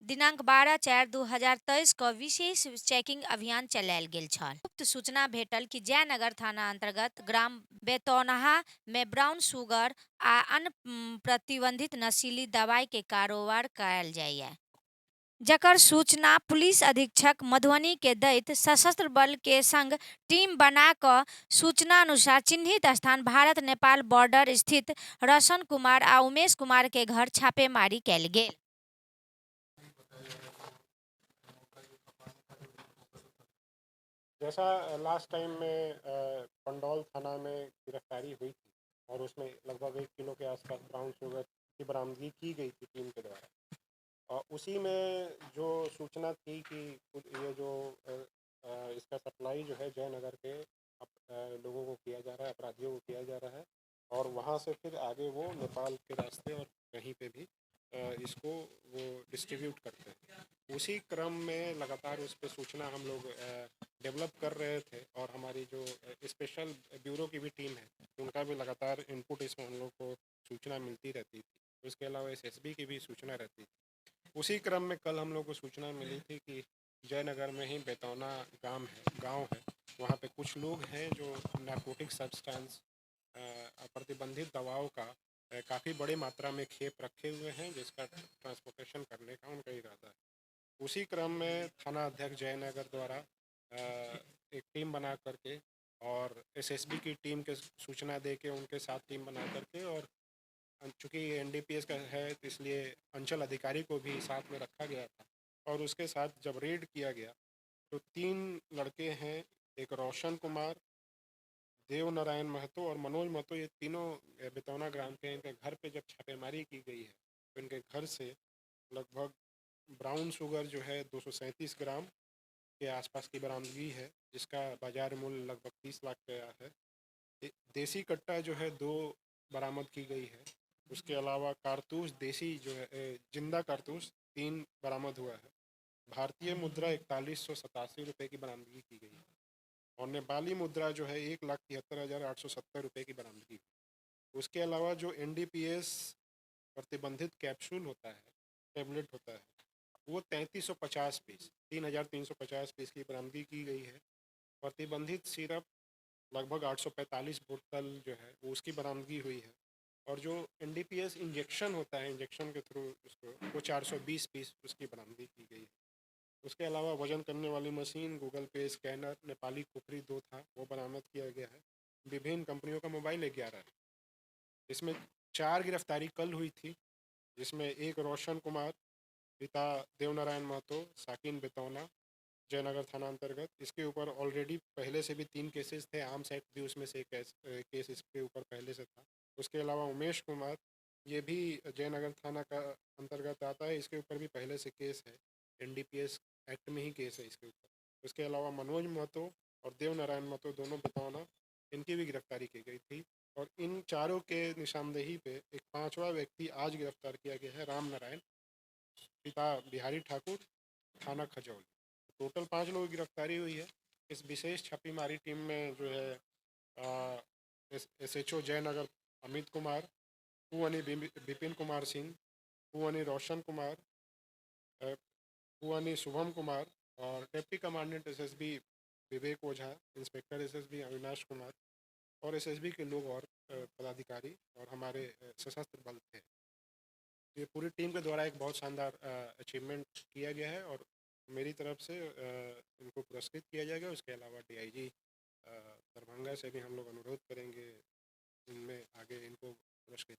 दिनांक 12/4/2023 क विशेष चेकिंग अभियान चलायल गेल छल। गुप्त सूचना भेटल कि जयनगर थाना अंतर्गत ग्राम बेतौनहा में ब्राउन शुगर आ अन्य प्रतिबंधित नशीली दवाई के कारोबार कयल जाइए, जकर सूचना पुलिस अधीक्षक मधुबनी के दैत सशस्त्र बल के संग टीम बना क सूचनानुसार चिन्हित स्थान भारत नेपाल बॉर्डर स्थित रोशन कुमार आ उमेश कुमार के घर छापेमारी कयल गेल। जैसा लास्ट टाइम में पंडौल थाना में गिरफ्तारी हुई थी और उसमें लगभग 1 किलो के आसपास ब्राउन शुगर की बरामदगी की गई थी टीम के द्वारा, और उसी में जो सूचना थी कि ये जो इसका सप्लाई जो है जयनगर के लोगों को किया जा रहा है, अपराधियों को किया जा रहा है, और वहाँ से फिर आगे वो नेपाल के रास्ते और कहीं पे भी इसको वो डिस्ट्रीब्यूट करते हैं। उसी क्रम में लगातार उस पर सूचना हम लोग डेवलप कर रहे थे, और हमारी जो स्पेशल ब्यूरो की भी टीम है उनका भी लगातार इनपुट इसमें हम लोग को सूचना मिलती रहती थी। उसके अलावा एसएसबी की भी सूचना रहती थी। उसी क्रम में कल हम लोग को सूचना मिली थी कि जयनगर में ही बेतौना गांव है, वहाँ पे कुछ लोग हैं जो नारकोटिक सब्सटेंस प्रतिबंधित दवाओं का काफ़ी बड़ी मात्रा में खेप रखे हुए हैं, जिसका ट्रांसपोर्टेशन करने का उनका इरादा है। उसी क्रम में थाना अध्यक्ष जयनगर द्वारा एक टीम बना करके और एसएसबी की टीम के सूचना दे के उनके साथ टीम बना करके, और चूँकि एनडीपीएस का है तो इसलिए अंचल अधिकारी को भी साथ में रखा गया था, और उसके साथ जब रेड किया गया तो 3 लड़के हैं, एक रोशन कुमार, देव नारायण महतो और मनोज महतो, ये तीनों बेतौना ग्राम के। इनके घर पे जब छापेमारी की गई है तो इनके घर से लगभग ब्राउन शुगर जो है 237 ग्राम के आसपास की बरामदगी है, जिसका बाजार मूल्य लगभग 30 लाख का है। देसी कट्टा जो है 2 बरामद की गई है। उसके अलावा कारतूस देसी जो है जिंदा कारतूस 3 बरामद हुआ है। भारतीय मुद्रा 4187 रुपये की बरामदगी की गई है, और नेपाली मुद्रा जो है 1,73,870 रुपये की बरामदगी। उसके अलावा जो एनडीपीएस प्रतिबंधित कैप्सूल होता है, टेबलेट होता है, वो 3350 पीस 3,350 पीस की बरामदगी की गई है। प्रतिबंधित सिरप लगभग 845 बोतल जो है वो उसकी बरामदगी हुई है, और जो एनडीपीएस इंजेक्शन होता है, इंजेक्शन के थ्रू उसको वो 420 पीस उसकी बरामदगी की गई है। उसके अलावा वजन करने वाली मशीन, गूगल पे स्कैनर, नेपाली कुफरी 2 था, वो बरामद किया गया है। विभिन्न कंपनियों का मोबाइल 11 है। इसमें 4 गिरफ्तारी कल हुई थी, जिसमें एक रोशन कुमार पिता देवनारायण महतो, साकिन बेतौना, जयनगर थाना अंतर्गत। इसके ऊपर ऑलरेडी पहले से भी 3 केसेस थे, आर्म्स एक्ट भी उसमें से एक केस इसके ऊपर पहले से था। उसके अलावा उमेश कुमार, ये भी जयनगर थाना का अंतर्गत आता है, इसके ऊपर भी पहले से केस है, एनडीपीएस एक्ट में ही केस है इसके ऊपर। उसके अलावा मनोज महतो और देव नारायण महतो दोनों बेतौना, इनकी भी गिरफ्तारी की गई थी, और इन चारों के निशानदेही पे एक 5वां व्यक्ति आज गिरफ्तार किया गया है, राम नारायण, पिता बिहारी ठाकुर, थाना खजौली। टोटल 5 लोगों की गिरफ्तारी हुई है। इस विशेष छापेमारी टीम में जो है एसएचओ जयनगर अमित कुमार, कुअनी विपिन कुमार सिंह, कुअनी रोशन कुमार, कुअनी शुभम कुमार, और डिप्टी कमांडेंट एसएसबी विवेक ओझा, इंस्पेक्टर एसएसबी अविनाश कुमार, और एसएसबी के लोग और पदाधिकारी और हमारे सशस्त्र बल थे। ये पूरी टीम के द्वारा एक बहुत शानदार अचीवमेंट किया गया है, और मेरी तरफ से इनको पुरस्कृत किया जाएगा। उसके अलावा डीआईजी दरभंगा से भी हम लोग अनुरोध करेंगे इनमें आगे इनको पुरस्कृत